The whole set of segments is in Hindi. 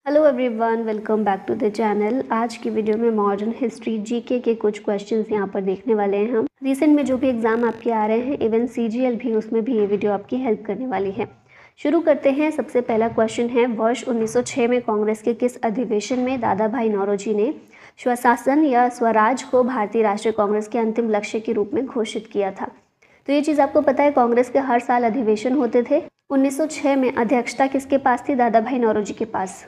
Hello everyone, welcome back to the channel. आज की वीडियो में मॉडर्न हिस्ट्री जीके के कुछ क्वेश्चंस यहाँ पर देखने वाले हैं हम। रिसेंट में जो भी एग्जाम आपके आ रहे हैं, इवन सीजीएल भी, उसमें भी ये वीडियो आपकी हेल्प करने वाली है। शुरू करते हैं। सबसे पहला क्वेश्चन है, वर्ष 1906 में कांग्रेस के किस अधिवेशन में दादा भाई नौरोजी ने स्वशासन या स्वराज को भारतीय राष्ट्रीय कांग्रेस के अंतिम लक्ष्य के रूप में घोषित किया था? तो ये चीज़ आपको पता है, कांग्रेस के हर साल अधिवेशन होते थे। 1906 में अध्यक्षता किसके पास थी? दादा भाई नौरोजी के पास।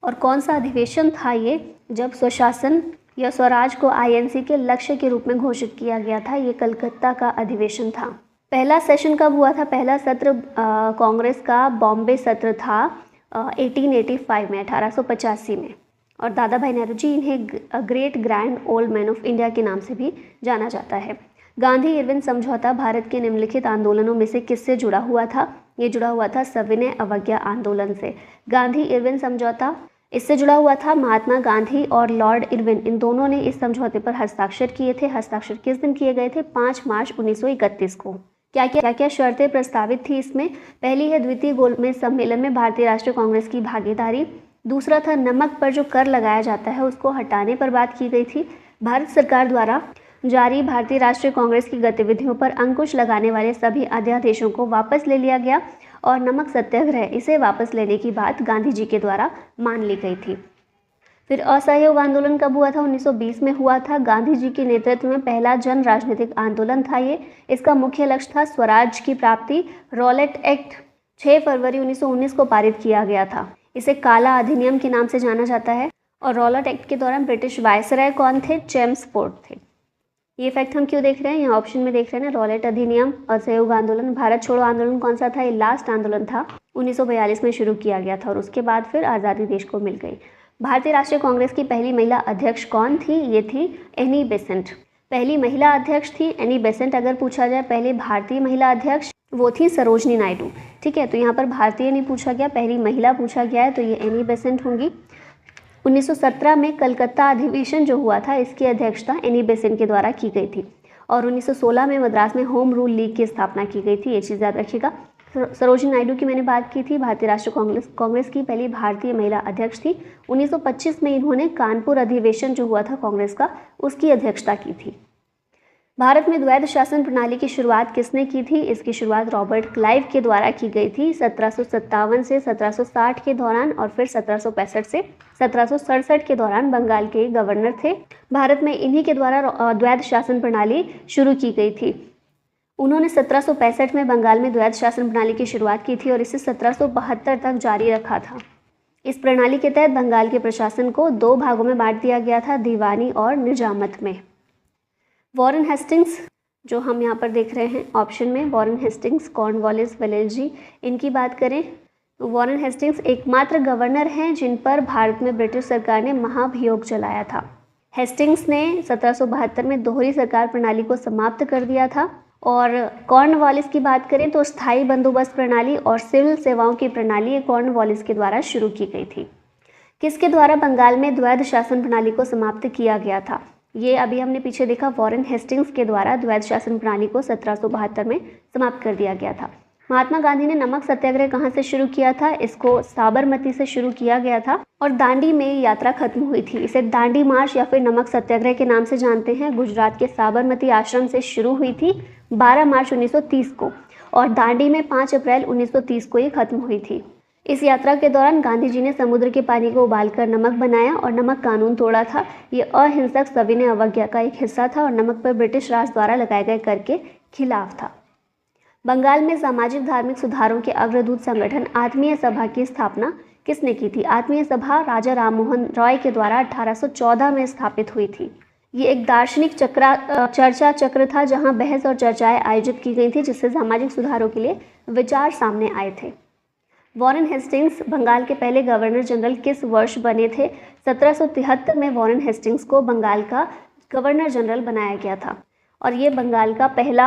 और कौन सा अधिवेशन था ये, जब स्वशासन या स्वराज को आईएनसी के लक्ष्य के रूप में घोषित किया गया था? ये कलकत्ता का अधिवेशन था। पहला सेशन कब हुआ था? पहला सत्र कांग्रेस का बॉम्बे सत्र था 1885 में, 1885 में। और दादा भाई नौरोजी, इन्हें great grand old man of India के नाम से भी जाना जाता है। गांधी इरविन समझौता भारत के निम्नलिखित आंदोलनों में से किससे जुड़ा हुआ था? ये जुड़ा हुआ था सविनय अवज्ञा आंदोलन से। गांधी इरविन समझौता इससे जुड़ा हुआ था। महात्मा गांधी और लॉर्ड इरविन, इन दोनों ने इस समझौते पर हस्ताक्षर किए थे। हस्ताक्षर किस दिन किए गए थे? 5 मार्च 1931 को। क्या क्या शर्तें प्रस्तावित थी इसमें? पहली है द्वितीय गोलमेज सम्मेलन में भारतीय राष्ट्रीय कांग्रेस की भागीदारी। दूसरा था नमक पर जो कर लगाया जाता है उसको हटाने पर बात की गई थी। भारत सरकार द्वारा जारी भारतीय राष्ट्रीय कांग्रेस की गतिविधियों पर अंकुश लगाने वाले सभी अध्यादेशों को वापस ले लिया गया और नमक सत्याग्रह, इसे वापस लेने की बात गांधी जी के द्वारा मान ली गई थी। फिर असहयोग आंदोलन कब हुआ था? 1920 में हुआ था। गांधी जी के नेतृत्व में पहला जन राजनीतिक आंदोलन था ये। इसका मुख्य लक्ष्य था स्वराज की प्राप्ति। रॉलेट एक्ट 6 फरवरी 1919 को पारित किया गया था। इसे काला अधिनियम के नाम से जाना जाता है। और रॉलेट एक्ट के दौरान ब्रिटिश वायसराय कौन थे? चेम्सफोर्ड थे। ये फैक्ट हम क्यों देख रहे हैं? यहाँ ऑप्शन में देख रहे हैं ना, रॉलेट अधिनियम, असहयोग आंदोलन। भारत छोड़ो आंदोलन कौन सा था? ये लास्ट आंदोलन था, 1942 में शुरू किया गया था और उसके बाद फिर आज़ादी देश को मिल गई। भारतीय राष्ट्रीय कांग्रेस की पहली महिला अध्यक्ष कौन थी? ये थी एनी बेसेंट। पहली महिला अध्यक्ष थी एनी बेसेंट। अगर पूछा जाए पहली भारतीय महिला अध्यक्ष, वो थी सरोजनी नायडू। ठीक है, तो यहाँ पर भारतीय नहीं पूछा गया, पहली महिला पूछा गया है, तो ये एनी बेसेंट होंगी। 1917 में कलकत्ता अधिवेशन जो हुआ था, इसकी अध्यक्षता एनी बेसेंट के द्वारा की गई थी। और 1916 में मद्रास में होम रूल लीग की स्थापना की गई थी। ये चीज़ याद रखिएगा। सरोजिनी नायडू की मैंने बात की थी, भारतीय राष्ट्रीय कांग्रेस की पहली भारतीय महिला अध्यक्ष थी। 1925 में इन्होंने कानपुर अधिवेशन जो हुआ था कांग्रेस का, उसकी अध्यक्षता की थी। भारत में द्वैध शासन प्रणाली की शुरुआत किसने की थी? इसकी शुरुआत रॉबर्ट क्लाइव के द्वारा की गई थी 1757 से 1760 के दौरान, और फिर 1765 से 1767 के दौरान बंगाल के गवर्नर थे। भारत में इन्हीं के द्वारा द्वैध शासन प्रणाली शुरू की गई थी। उन्होंने 1765 में बंगाल में द्वैध शासन प्रणाली की शुरुआत की थी और इसे 1772 तक जारी रखा था। इस प्रणाली के तहत बंगाल के प्रशासन को 2 भागों में बांट दिया गया था, दीवानी और निजामत में। वॉरेन हेस्टिंग्स, जो हम यहाँ पर देख रहे हैं ऑप्शन में, वॉरेन हेस्टिंग्स, कॉर्नवालिस, वेलेस्ली, इनकी बात करें तो वॉरेन हेस्टिंग्स एकमात्र गवर्नर हैं जिन पर भारत में ब्रिटिश सरकार ने महाभियोग चलाया था। हेस्टिंग्स ने 1772 में दोहरी सरकार प्रणाली को समाप्त कर दिया था। और कॉर्नवालिस की बात करें तो स्थायी बंदोबस्त प्रणाली और सिविल सेवाओं की प्रणाली कॉर्नवालिस के द्वारा शुरू की गई थी। किसके द्वारा बंगाल में द्वैध शासन प्रणाली को समाप्त किया गया था? ये अभी हमने पीछे देखा, वॉरेन हेस्टिंग्स के द्वारा द्वैध शासन प्रणाली को 1772 में समाप्त कर दिया गया था। महात्मा गांधी ने नमक सत्याग्रह कहाँ से शुरू किया था? इसको साबरमती से शुरू किया गया था और दांडी में यात्रा खत्म हुई थी। इसे दांडी मार्च या फिर नमक सत्याग्रह के नाम से जानते हैं। गुजरात के साबरमती आश्रम से शुरू हुई थी 12 मार्च 1930 को और दांडी में 5 अप्रैल 1930 को ये खत्म हुई थी। इस यात्रा के दौरान गांधी जी ने समुद्र के पानी को उबालकर नमक बनाया और नमक कानून तोड़ा था। ये अहिंसक सविनय अवज्ञा का एक हिस्सा था और नमक पर ब्रिटिश राज द्वारा लगाए गए कर के खिलाफ था। बंगाल में सामाजिक धार्मिक सुधारों के अग्रदूत संगठन आत्मीय सभा की स्थापना किसने की थी? आत्मीय सभा राजा राममोहन रॉय के द्वारा 1814 में स्थापित हुई थी। ये एक दार्शनिक चर्चा चक्र था जहां बहस और चर्चाएं आयोजित की गई थी, जिससे सामाजिक सुधारों के लिए विचार सामने आए थे। वॉरेन हेस्टिंग्स बंगाल के पहले गवर्नर जनरल किस वर्ष बने थे? 1773 में वॉरेन हेस्टिंग्स को बंगाल का गवर्नर जनरल बनाया गया था और ये बंगाल का पहला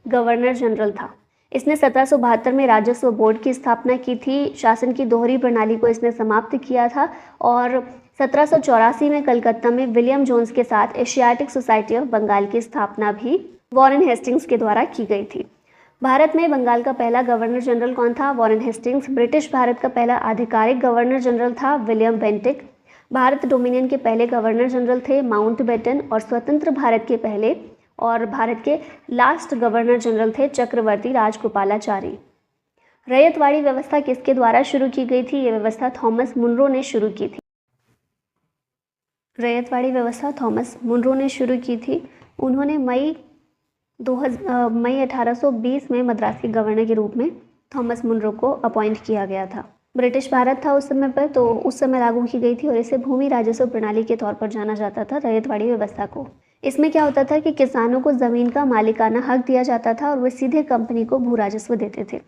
गवर्नर जनरल था। इसने 1772 में राजस्व बोर्ड की स्थापना की थी। शासन की दोहरी प्रणाली को इसने समाप्त किया था और 1784 में कलकत्ता में विलियम जोन्स के साथ एशियाटिक सोसाइटी ऑफ बंगाल की स्थापना भी वॉरेन हेस्टिंग्स के द्वारा की गई थी। भारत में बंगाल का पहला गवर्नर जनरल कौन था? Warren Hastings. ब्रिटिश भारत का पहला आधिकारिक गवर्नर जनरल था विलियम बेंटिक। भारत डोमिनियन के पहले गवर्नर जनरल थे माउंटबेटन। और स्वतंत्र भारत के पहले और भारत के लास्ट गवर्नर जनरल थे चक्रवर्ती राजगोपालाचारी। रैयतवाड़ी व्यवस्था किसके द्वारा शुरू की गई थी? ये व्यवस्था थॉमस मुनरो ने शुरू की थी। रैयतवाड़ी व्यवस्था थॉमस मुनरो ने शुरू की थी। उन्होंने मई 1820 में मद्रासी गवर्नर के रूप में थॉमस मुनरो को अपॉइंट किया गया था। ब्रिटिश भारत था उस समय पर, तो उस समय लागू की गई थी और इसे भूमि राजस्व प्रणाली के तौर पर जाना जाता था, रैयतवाड़ी व्यवस्था को। इसमें क्या होता था कि किसानों को ज़मीन का मालिकाना हक दिया जाता था और वे सीधे कंपनी को भू राजस्व देते थे।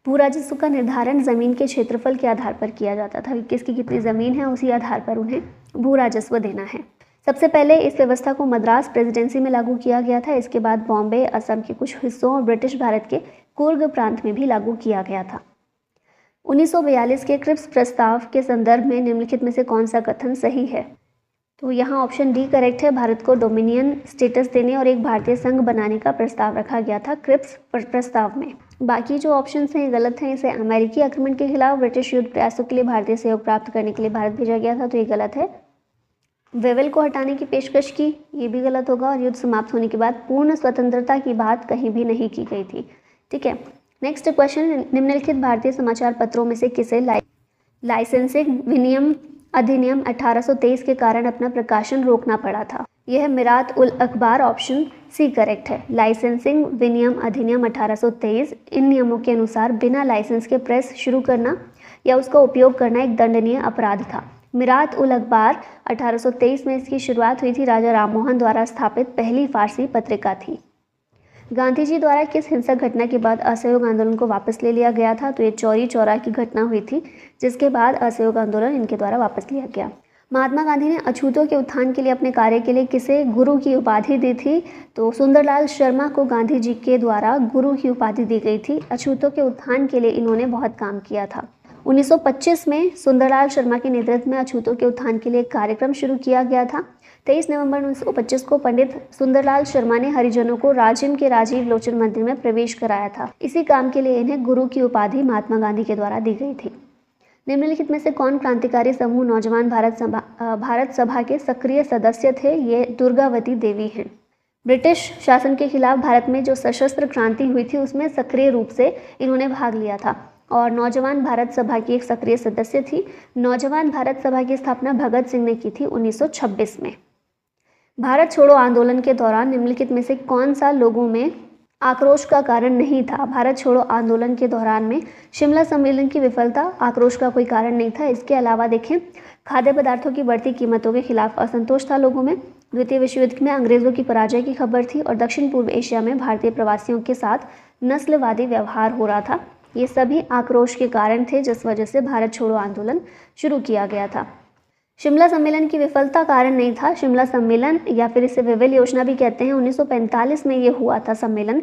भू राजस्व का निर्धारण ज़मीन के क्षेत्रफल के आधार पर किया जाता था कि किसकी कितनी ज़मीन है, उसी आधार पर उन्हें भू राजस्व देना है। सबसे पहले इस व्यवस्था को मद्रास प्रेसिडेंसी में लागू किया गया था। इसके बाद बॉम्बे, असम के कुछ हिस्सों और ब्रिटिश भारत के कुर्ग प्रांत में भी लागू किया गया था। 1942 के क्रिप्स प्रस्ताव के संदर्भ में निम्नलिखित में से कौन सा कथन सही है? तो यहाँ ऑप्शन डी करेक्ट है। भारत को डोमिनियन स्टेटस देने और एक भारतीय संघ बनाने का प्रस्ताव रखा गया था क्रिप्स प्रस्ताव में। बाकी जो ऑप्शन हैं ये गलत हैं। इसे अमेरिकी आक्रमण के खिलाफ ब्रिटिश युद्ध प्रयासों के लिए भारतीय सहयोग प्राप्त करने के लिए भारत भेजा गया था, तो ये गलत है। वेवेल को हटाने की पेशकश की, ये भी गलत होगा। और युद्ध समाप्त होने के बाद पूर्ण स्वतंत्रता की बात कहीं भी नहीं की गई थी। ठीक है, नेक्स्ट क्वेश्चन, निम्नलिखित भारतीय समाचार पत्रों में से किसे लाइसेंसिंग विनियम अधिनियम 1823 के कारण अपना प्रकाशन रोकना पड़ा था? यह मिरात उल अखबार, ऑप्शन सी करेक्ट है। लाइसेंसिंग विनियम अधिनियम 1823, इन नियमों के अनुसार बिना लाइसेंस के प्रेस शुरू करना या उसका उपयोग करना एक दंडनीय अपराध था। मिरात उल अखबार 1823 में इसकी शुरुआत हुई थी। राजा राममोहन द्वारा स्थापित पहली फारसी पत्रिका थी। गांधी जी द्वारा किस हिंसक घटना के बाद असहयोग आंदोलन को वापस ले लिया गया था? तो ये चौरी चौरा की घटना हुई थी, जिसके बाद असहयोग आंदोलन इनके द्वारा वापस लिया गया। महात्मा गांधी ने अछूतों के उत्थान के लिए अपने कार्य के लिए किसे गुरु की उपाधि दी थी? तो सुंदरलाल शर्मा को गांधी जी के द्वारा गुरु की उपाधि दी गई थी। अछूतों के उत्थान के लिए इन्होंने बहुत काम किया था। 1925 में सुंदरलाल शर्मा के नेतृत्व में अछूतों के उत्थान के लिए एक कार्यक्रम शुरू किया गया था। 23 नवंबर 1925 को पंडित सुंदरलाल शर्मा ने हरिजनों को राजिम के राजीव लोचन मंदिर में प्रवेश कराया था। इसी काम के लिए इन्हें गुरु की उपाधि महात्मा गांधी के द्वारा दी गई थी। निम्नलिखित में से कौन क्रांतिकारी समूह नौजवान भारत सभा के सक्रिय सदस्य थे? ये दुर्गावती देवी हैं। ब्रिटिश शासन के खिलाफ भारत में जो सशस्त्र क्रांति हुई थी उसमें सक्रिय रूप से इन्होंने भाग लिया था और नौजवान भारत सभा की एक सक्रिय सदस्य थी। नौजवान भारत सभा की स्थापना भगत सिंह ने की थी 1926 में। भारत छोड़ो आंदोलन के दौरान निम्नलिखित में से कौन सा लोगों में आक्रोश का कारण नहीं था? भारत छोड़ो आंदोलन के दौरान में शिमला सम्मेलन की विफलता आक्रोश का कोई कारण नहीं था। इसके अलावा देखें, खाद्य पदार्थों की बढ़ती कीमतों के खिलाफ असंतोष था लोगों में, द्वितीय विश्व युद्ध में अंग्रेजों की पराजय की खबर थी और दक्षिण पूर्व एशिया में भारतीय प्रवासियों के साथ नस्लवादी व्यवहार हो रहा था। ये सभी आक्रोश के कारण थे जिस वजह से भारत छोड़ो आंदोलन शुरू किया गया था। शिमला सम्मेलन की विफलता कारण नहीं था। शिमला सम्मेलन या फिर इसे वेवेल योजना भी कहते हैं, 1945 में ये हुआ था सम्मेलन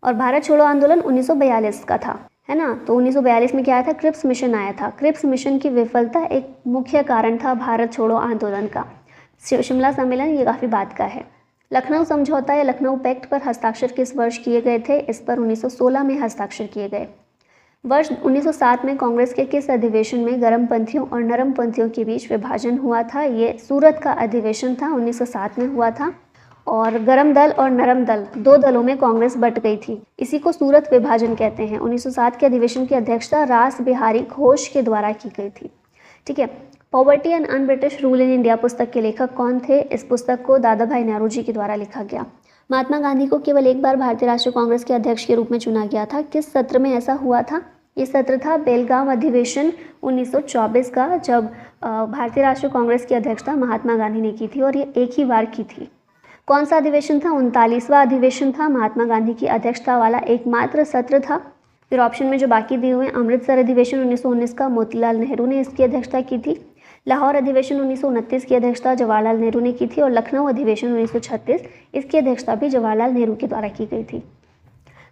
और भारत छोड़ो आंदोलन 1942 का था, है ना। तो 1942 में क्या आया था? क्रिप्स मिशन आया था। क्रिप्स मिशन की विफलता एक मुख्य कारण था भारत छोड़ो आंदोलन का। शिमला सम्मेलन ये काफ़ी बात का है। लखनऊ समझौता या लखनऊ पैक्ट पर हस्ताक्षर किस वर्ष किए गए थे? इस पर 1916 में हस्ताक्षर किए गए। वर्ष 1907 में कांग्रेस के किस अधिवेशन में गर्मपंथियों और नरमपंथियों के बीच विभाजन हुआ था? ये सूरत का अधिवेशन था, 1907 में हुआ था। और गरम दल और नरम दल, दो दलों में कांग्रेस बट गई थी। इसी को सूरत विभाजन कहते हैं। 1907 के अधिवेशन की अध्यक्षता रास बिहारी घोष के द्वारा की गई थी। ठीक है, poverty and un British rule in India पुस्तक के लेखक कौन थे? इस पुस्तक को दादा भाई नेहरू के द्वारा लिखा गया। महात्मा गांधी को केवल एक बार भारतीय राष्ट्रीय कांग्रेस के अध्यक्ष के रूप में चुना गया था। किस सत्र में ऐसा हुआ था? ये सत्र था बेलगाम अधिवेशन 1924 का, जब भारतीय राष्ट्रीय कांग्रेस की अध्यक्षता महात्मा गांधी ने की थी और ये एक ही बार की थी। कौन सा अधिवेशन था? 39वां अधिवेशन था। महात्मा गांधी की अध्यक्षता वाला एकमात्र सत्र था। फिर ऑप्शन में जो बाकी दिए हुए हैं, अमृतसर अधिवेशन 1919 का मोतीलाल नेहरू ने इसकी अध्यक्षता की थी। लाहौर अधिवेशन 1929 की अध्यक्षता जवाहरलाल नेहरू ने की थी और लखनऊ अधिवेशन 1936 इसकी अध्यक्षता भी जवाहरलाल नेहरू के द्वारा की गई थी।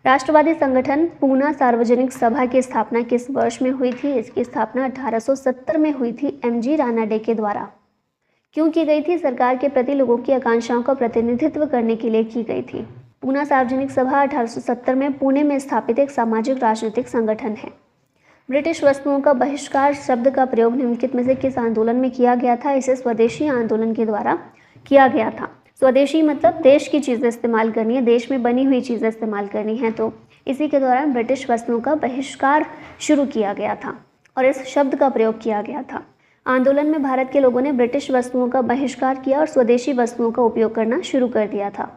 राष्ट्रवादी संगठन पूना सार्वजनिक सभा की स्थापना किस वर्ष में हुई थी? इसकी स्थापना 1870 में हुई थी एमजी रानाडे के द्वारा। क्यों की गई थी? सरकार के प्रति लोगों की आकांक्षाओं का प्रतिनिधित्व करने के लिए की गई थी। पूना सार्वजनिक सभा 1870 में पुणे में स्थापित एक सामाजिक राजनीतिक संगठन है। ब्रिटिश वस्तुओं का बहिष्कार शब्द का प्रयोग निम्नलिखित में से किस आंदोलन में किया गया था? इसे स्वदेशी आंदोलन के द्वारा किया गया था। स्वदेशी मतलब देश की चीज़ें इस्तेमाल करनी है, देश में बनी हुई चीज़ें इस्तेमाल करनी है, तो इसी के दौरान ब्रिटिश वस्तुओं का बहिष्कार शुरू किया गया था और इस शब्द का प्रयोग किया गया था। आंदोलन में भारत के लोगों ने ब्रिटिश वस्तुओं का बहिष्कार किया और स्वदेशी वस्तुओं का उपयोग करना शुरू कर दिया था।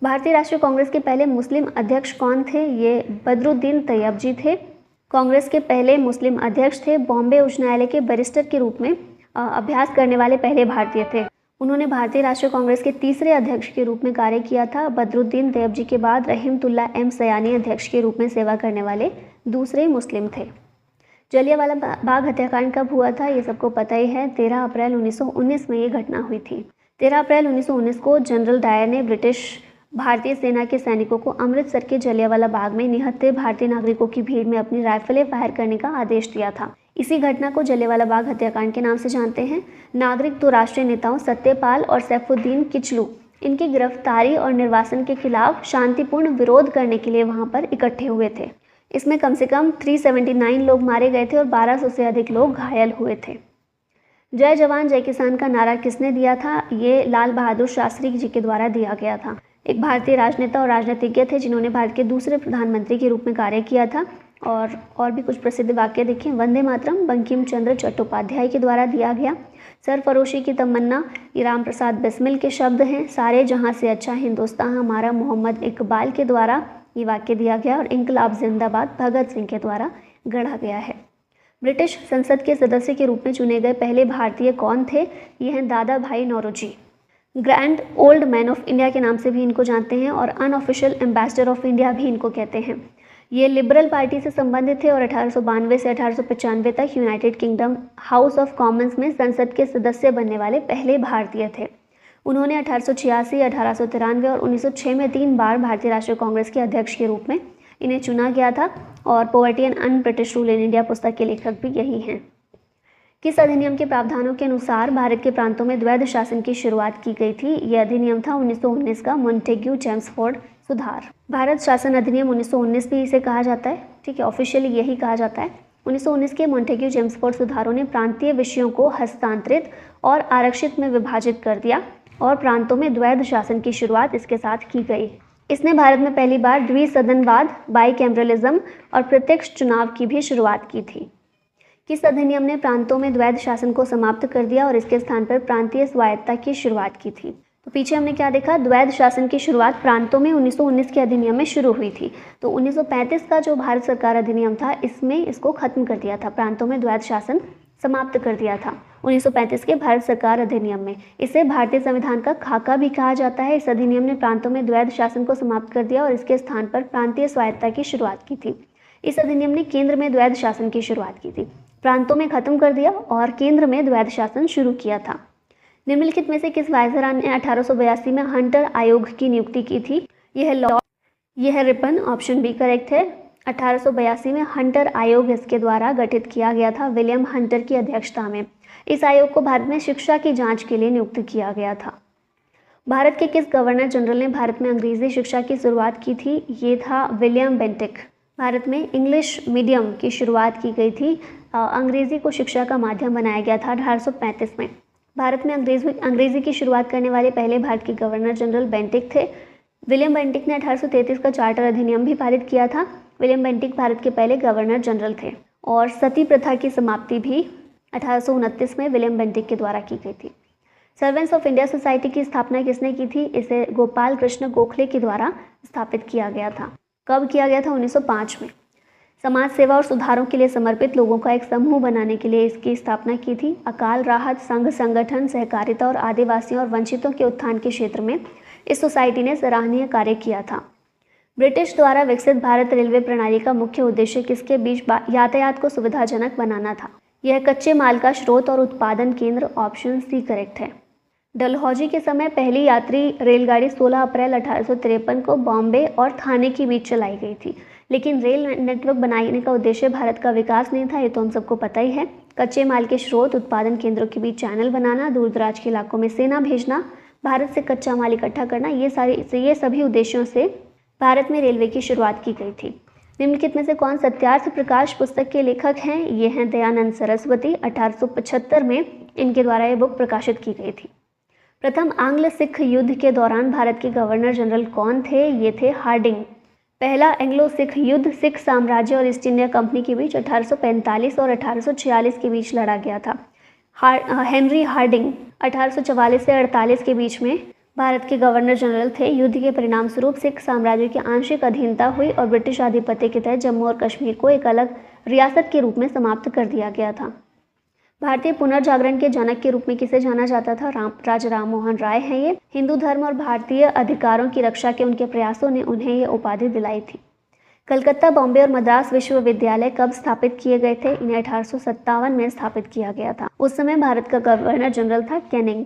भारतीय राष्ट्रीय कांग्रेस के पहले मुस्लिम अध्यक्ष कौन थे? ये बदरुद्दीन तैयब थे। कांग्रेस के पहले मुस्लिम अध्यक्ष थे। बॉम्बे उच्च न्यायालय के बैरिस्टर के रूप में अभ्यास करने वाले पहले भारतीय थे। उन्होंने भारतीय राष्ट्रीय कांग्रेस के तीसरे अध्यक्ष के रूप में कार्य किया था। बदरुद्दीन तैयब के बाद रहमतुल्लाह एम सयानी अध्यक्ष के रूप में सेवा करने वाले दूसरे मुस्लिम थे। जलियांवाला बाग हत्याकांड कब हुआ था? ये सबको पता ही है। 13 अप्रैल 1919 में ये घटना हुई थी। 13 अप्रैल 1919 को जनरल डायर ने ब्रिटिश भारतीय सेना के सैनिकों को अमृतसर के जलियांवाला बाग में निहत्थे भारतीय नागरिकों की भीड़ में अपनी राइफलें फायर करने का आदेश दिया था। इसी घटना को जलियांवाला बाग हत्याकांड के नाम से जानते हैं। नागरिक तो राष्ट्रीय नेताओं सत्यपाल और सैफुद्दीन किचलू इनकी गिरफ्तारी और निर्वासन के खिलाफ शांतिपूर्ण विरोध करने के लिए वहां पर इकट्ठे हुए थे। इसमें कम से कम 379 लोग मारे गए थे और 1200 से अधिक लोग घायल हुए थे। जय जवान जय किसान का नारा किसने दिया था? ये लाल बहादुर शास्त्री जी के द्वारा दिया गया था। एक भारतीय राजनेता और राजनीतिज्ञ थे जिन्होंने भारत के दूसरे प्रधानमंत्री के रूप में कार्य किया था। और भी कुछ प्रसिद्ध वाक्य देखें। वंदे मातरम बंकिम चंद्र चट्टोपाध्याय के द्वारा दिया गया। सरफरोशी की तमन्ना ये राम प्रसाद बिस्मिल के शब्द हैं। सारे जहां से अच्छा हिंदुस्तान हमारा मोहम्मद इकबाल के द्वारा ये वाक्य दिया गया। और इंकलाब जिंदाबाद भगत सिंह के द्वारा गढ़ा गया है। ब्रिटिश संसद के सदस्य के रूप में चुने गए पहले भारतीय कौन थे? ये हैं Dadabhai Naoroji. Grand old man of India के नाम से भी इनको जानते हैं और अनऑफिशियल एम्बेसडर ऑफ इंडिया भी इनको कहते हैं। ये लिबरल पार्टी से संबंधित थे और 1892 से 1895 तक United kingdom house of Commons में संसद के सदस्य बनने वाले पहले भारतीय थे। उन्होंने 1886, 1893 और 1906 में 3 बार भारतीय राष्ट्रीय कांग्रेस के अध्यक्ष के रूप में इन्हें चुना गया था। और poverty and un British rule in India पुस्तक के लेखक भी यही हैं। किस अधिनियम के प्रावधानों के अनुसार भारत के प्रांतों में द्वैध शासन की शुरुआत की गई थी? यह अधिनियम था 1919 का मॉन्टेग्यू चेम्सफोर्ड सुधार। भारत शासन अधिनियम 1919 भी इसे कहा जाता है। ठीक है, ऑफिशियली यही कहा जाता है। 1919 के मॉन्टेग्यू चेम्सफोर्ड सुधारों ने प्रांतीय विषयों को हस्तांतरित और आरक्षित में विभाजित कर दिया और प्रांतों में द्वैध शासन की शुरुआत इसके साथ की गई। इसने भारत में पहली बार द्विसदनवाद, बाइकैमरलिज्म और प्रत्यक्ष चुनाव की भी शुरुआत की थी। किस अधिनियम ने प्रांतों में द्वैध शासन को समाप्त कर दिया और इसके स्थान पर प्रांतीय स्वायत्तता की शुरुआत की थी? तो पीछे हमने क्या देखा? द्वैध शासन की शुरुआत प्रांतों में 1919 के अधिनियम में शुरू हुई थी। तो 1935 का जो भारत सरकार अधिनियम था इसमें इसको खत्म कर दिया था, प्रांतों में द्वैध शासन समाप्त कर दिया था 1935 के भारत सरकार अधिनियम में। इसे भारतीय संविधान का खाका भी कहा जाता है। इस अधिनियम ने प्रांतों में द्वैध शासन को समाप्त कर दिया और इसके स्थान पर प्रांतीय स्वायत्तता की शुरुआत की थी। इस अधिनियम ने केंद्र में द्वैध शासन की शुरुआत की थी, प्रांतों में खत्म कर दिया और केंद्र में द्वैध शासन शुरू किया था। निम्नलिखित में से किस वायसराय ने 1882 में हंटर आयोग की नियुक्ति की थी? यह रिपन, ऑप्शन बी करेक्ट है। 1882 में हंटर आयोग इसके द्वारा गठित किया गया था, विलियम हंटर की अध्यक्षता में। इस आयोग को भारत में शिक्षा की जांच के लिए नियुक्त किया गया था। भारत के किस गवर्नर जनरल ने भारत में अंग्रेजी शिक्षा की शुरुआत की थी? ये था विलियम बेंटिक। भारत में इंग्लिश मीडियम की शुरुआत की गई थी। अंग्रेजी को शिक्षा का माध्यम बनाया गया था 1835 में। भारत में अंग्रेजी की शुरुआत करने वाले पहले भारत के गवर्नर जनरल बेंटिक थे। विलियम बेंटिक ने 1833 का चार्टर अधिनियम भी पारित किया था। विलियम बेंटिक भारत के पहले गवर्नर जनरल थे। और सती प्रथा की समाप्ति भी 1829 में विलियम बेंटिक के द्वारा की गई थी। सर्वेंट्स ऑफ इंडिया सोसाइटी की स्थापना किसने की थी? इसे गोपाल कृष्ण गोखले के द्वारा स्थापित किया गया था। कब किया गया था? 1905 में। समाज सेवा और सुधारों के लिए समर्पित लोगों का एक समूह बनाने के लिए इसकी स्थापना की थी। अकाल राहत संघ संगठन, सहकारिता और आदिवासियों और वंचितों के उत्थान के क्षेत्र में इस सोसाइटी ने सराहनीय कार्य किया था। ब्रिटिश द्वारा विकसित भारत रेलवे प्रणाली का मुख्य उद्देश्य किसके बीच यातायात को सुविधाजनक बनाना था? यह कच्चे माल का स्रोत और उत्पादन केंद्र, ऑप्शन सी करेक्ट है। डलहौजी के समय पहली यात्री रेलगाड़ी 16 अप्रैल 1853 को बॉम्बे और थाने के बीच चलाई गई थी। लेकिन रेल नेटवर्क बनाने का उद्देश्य भारत का विकास नहीं था, ये तो हम सबको पता ही है। कच्चे माल के स्रोत, उत्पादन केंद्रों के बीच चैनल बनाना, दूर दराज के इलाकों में सेना भेजना, भारत से कच्चा माल इकट्ठा करना, ये सभी उद्देश्यों से भारत में रेलवे की शुरुआत की गई थी। निम्नलिखित में से कौन सत्यार्थ प्रकाश पुस्तक के लेखक हैं? ये हैं दयानंद सरस्वती। 1875 में इनके द्वारा ये बुक प्रकाशित की गई थी। प्रथम आंग्ल सिख युद्ध के दौरान भारत के गवर्नर जनरल कौन थे? ये थे हार्डिंग। पहला एंग्लो सिख युद्ध सिख साम्राज्य और ईस्ट इंडिया कंपनी के बीच 1845 और 1846 के बीच लड़ा गया था। हेनरी हार्डिंग 1844 से 48 के बीच में भारत के गवर्नर जनरल थे। युद्ध के परिणाम स्वरूप सिख साम्राज्य की आंशिक अधीनता हुई और ब्रिटिश आधिपत्य के तहत जम्मू और कश्मीर को एक अलग रियासत के रूप में समाप्त कर दिया गया था। भारतीय पुनर्जागरण के जनक के रूप में किसे जाना जाता था? राजा राम मोहन राय हैं ये। हिंदू धर्म और भारतीय अधिकारों की रक्षा के उनके प्रयासों ने उन्हें ये उपाधि दिलाई थी। कलकत्ता, बॉम्बे और मद्रास विश्वविद्यालय कब स्थापित किए गए थे? इन्हें 1857 में स्थापित किया गया था। उस समय भारत का गवर्नर जनरल था कैनिंग।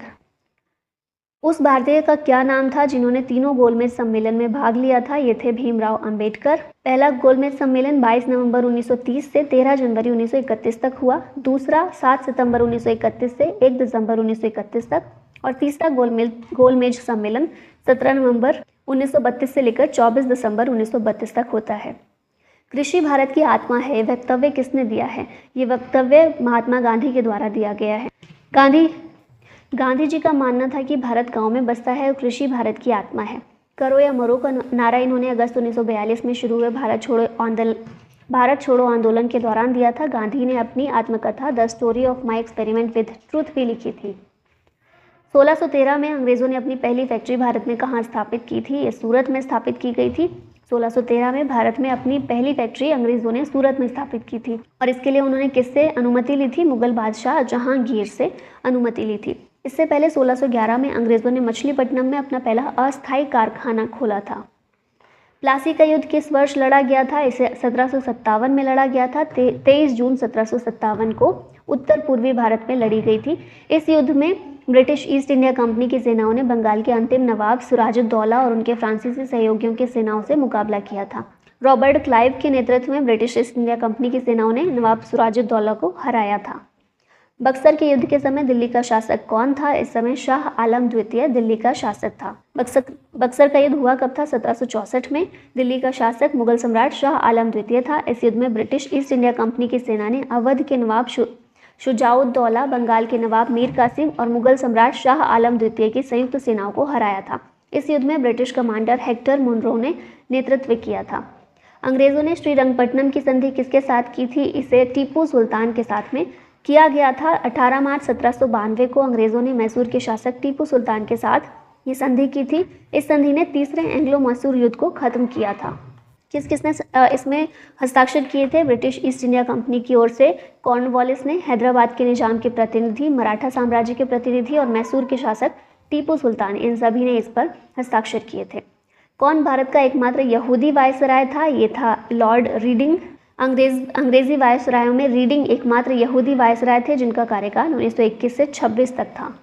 उस भारतीय का क्या नाम था जिन्होंने तीनों गोलमेज सम्मेलन में भाग लिया था? ये थे भीमराव अंबेडकर। पहला गोलमेज सम्मेलन 22 नवंबर 1930 से 13 जनवरी 1931 तक हुआ। दूसरा 7 सितंबर 1931 से 1 दिसंबर 1931 तक और तीसरा गोलमेज सम्मेलन 17 नवंबर 1932 से लेकर 24 दिसंबर 1932 तक होता है। कृषि भारत की आत्मा है, वक्तव्य किसने दिया है? ये वक्तव्य महात्मा गांधी के द्वारा दिया गया है। गांधी जी का मानना था कि भारत गांव में बसता है और कृषि भारत की आत्मा है। करो या मरो का नारा इन्होंने अगस्त 1942 में शुरू हुए भारत छोड़ो आंदोलन के दौरान दिया था। गांधी ने अपनी आत्मकथा the story of my experiment with truth भी लिखी थी। 1613 में अंग्रेजों ने अपनी पहली फैक्ट्री भारत में कहाँ स्थापित की थी? ये सूरत में स्थापित की गई थी। 1613 में भारत में अपनी पहली फैक्ट्री अंग्रेजों ने सूरत में स्थापित की थी और इसके लिए उन्होंने किससे अनुमति ली थी? मुगल बादशाह जहांगीर से अनुमति ली थी। इससे पहले 1611 में अंग्रेजों ने मछलीपट्टनम में अपना पहला अस्थायी कारखाना खोला था। प्लासी का युद्ध किस वर्ष लड़ा गया था? इसे 1757 में लड़ा गया था। 23 जून 1757 को उत्तर पूर्वी भारत में लड़ी गई थी। इस युद्ध में ब्रिटिश ईस्ट इंडिया कंपनी की सेनाओं ने बंगाल के अंतिम नवाब सिराजुद्दौला और उनके फ्रांसीसी सहयोगियों की सेनाओं से मुकाबला किया था। रॉबर्ट क्लाइव के नेतृत्व में ब्रिटिश ईस्ट इंडिया कंपनी की सेनाओं ने नवाब सिराजुद्दौला को हराया था। बक्सर के युद्ध के समय दिल्ली का शासक कौन था? इस समय शाह आलम द्वितीय दिल्ली का शासक था। बक्सर का युद्ध हुआ कब था? 1764 में। दिल्ली का शासक मुगल सम्राट शाह आलम द्वितीय था। इस युद्ध में ब्रिटिश ईस्ट इंडिया कंपनी की सेना ने अवध के नवाब शुजाउद्दौला, बंगाल के नवाब मीर कासिम और मुगल सम्राट शाह आलम द्वितीय की संयुक्त सेनाओं को हराया था। इस युद्ध में ब्रिटिश कमांडर हेक्टर मुनरो ने नेतृत्व किया था। अंग्रेजों ने श्रीरंगपट्टनम की संधि किसके साथ की थी? इसे टीपू सुल्तान के साथ में किया गया था। 18 मार्च 1792 को अंग्रेजों ने मैसूर के शासक टीपू सुल्तान के साथ ये संधि की थी। इस संधि ने तीसरे एंग्लो मैसूर युद्ध को खत्म किया था। किसने इसमें हस्ताक्षर किए थे? ब्रिटिश ईस्ट इंडिया कंपनी की ओर से कॉर्नवालिस ने, हैदराबाद के निजाम के प्रतिनिधि, मराठा साम्राज्य के प्रतिनिधि और मैसूर के शासक टीपू सुल्तान, इन सभी ने इस पर हस्ताक्षर किए थे। कौन भारत का एकमात्र यहूदी वायसराय था? ये था लॉर्ड रीडिंग। अंग्रेजी वायसरायों में रीडिंग एकमात्र यहूदी वायसराय थे जिनका कार्यकाल 1921 से 26 तक था।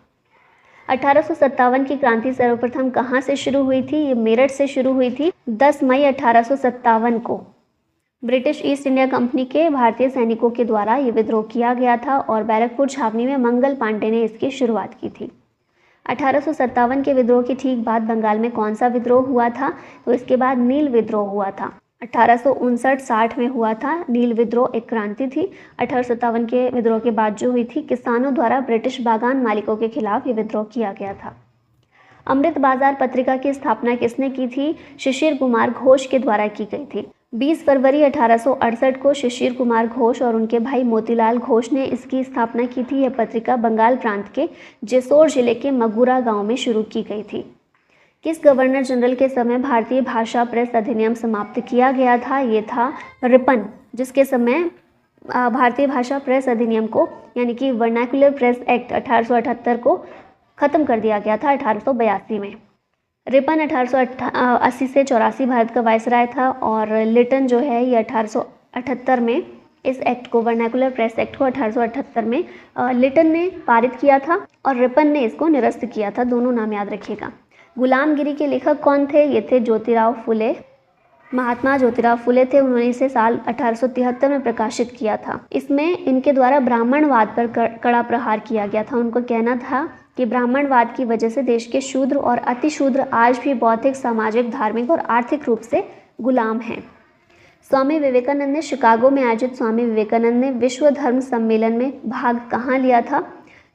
1857 की क्रांति सर्वप्रथम कहाँ से शुरू हुई थी? ये मेरठ से शुरू हुई थी 10 मई 1857 को। ब्रिटिश ईस्ट इंडिया कंपनी के भारतीय सैनिकों के द्वारा ये विद्रोह किया गया था और बैरकपुर छावनी में मंगल पांडे ने इसकी शुरुआत की थी। 1857 के विद्रोह के ठीक बाद बंगाल में कौन सा विद्रोह हुआ था? तो इसके बाद नील विद्रोह हुआ था। 1859-60 में हुआ था नील विद्रोह, एक क्रांति थी। 1857 के विद्रोह के बाद जो हुई थी, किसानों द्वारा ब्रिटिश बागान मालिकों के खिलाफ ये विद्रोह किया गया था। अमृत बाजार पत्रिका की स्थापना किसने की थी? शिशिर कुमार घोष के द्वारा की गई थी। 20 फरवरी 1868 को शिशिर कुमार घोष और उनके भाई मोतीलाल घोष ने इसकी स्थापना की थी। यह पत्रिका बंगाल प्रांत के जेसोर जिले के मगुरा गांव में शुरू की गई थी। किस गवर्नर जनरल के समय भारतीय भाषा प्रेस अधिनियम समाप्त किया गया था? ये था रिपन, जिसके समय भारतीय भाषा प्रेस अधिनियम को यानी कि वर्नाकुलर प्रेस एक्ट 1878 को ख़त्म कर दिया गया था 1882 में। रिपन 1880 से 84 भारत का वायसराय था और लिटन जो है ये 1878 में इस एक्ट को, वर्नाकुलर प्रेस एक्ट को 1878 में लिटन ने पारित किया था और रिपन ने इसको निरस्त किया था। दोनों नाम याद रखिएगा। गुलामगिरी के लेखक कौन थे? ये थे ज्योतिराव फुले। महात्मा ज्योतिराव फुले थे। उन्होंने इसे साल 1873 में प्रकाशित किया था। इसमें इनके द्वारा ब्राह्मणवाद पर कड़ा प्रहार किया गया था। उनको कहना था कि ब्राह्मणवाद की वजह से देश के शूद्र और अतिशूद्र आज भी बौद्धिक, सामाजिक, धार्मिक और आर्थिक रूप से गुलाम हैं। स्वामी विवेकानंद ने शिकागो में आयोजित स्वामी विवेकानंद ने विश्व धर्म सम्मेलन में भाग कहाँ लिया था,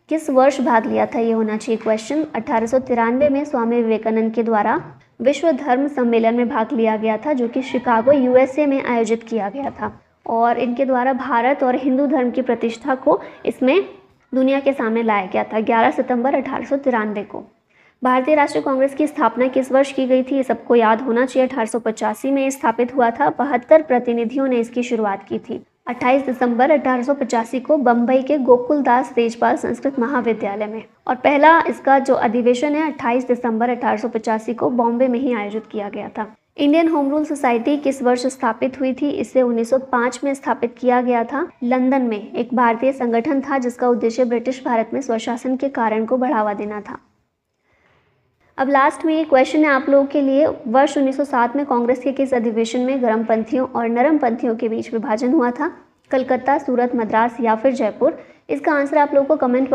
किस वर्ष भाग लिया था, ये होना चाहिए क्वेश्चन। 1893 में स्वामी विवेकानंद के द्वारा विश्व धर्म सम्मेलन में भाग लिया गया था, जो कि शिकागो यूएसए में आयोजित किया गया था। और इनके द्वारा भारत और हिंदू धर्म की प्रतिष्ठा को इसमें दुनिया के सामने लाया गया था 11 सितंबर 1893 को। भारतीय राष्ट्रीय कांग्रेस की स्थापना किस वर्ष की गई थी, ये सबको याद होना चाहिए। 1885 में स्थापित हुआ था। 72 प्रतिनिधियों ने इसकी शुरुआत की थी। 28 दिसंबर 1885 को बम्बई के गोकुलदास तेजपाल संस्कृत महाविद्यालय में, और पहला इसका जो अधिवेशन है 28 दिसंबर 1885 को बॉम्बे में ही आयोजित किया गया था। इंडियन होम रूल सोसाइटी किस वर्ष स्थापित हुई थी, इसे 1905 में स्थापित किया गया था। लंदन में एक भारतीय संगठन था जिसका उद्देश्य ब्रिटिश भारत में स्वशासन के कारण को बढ़ावा देना था। अब लास्ट में ये क्वेश्चन है आप लोगों के लिए, वर्ष 1907 में कांग्रेस के किस अधिवेशन में गर्मपंथियों और नरमपंथियों के बीच विभाजन हुआ था, कलकत्ता, सूरत, मद्रास या फिर जयपुर। इसका आंसर आप लोगों को कमेंट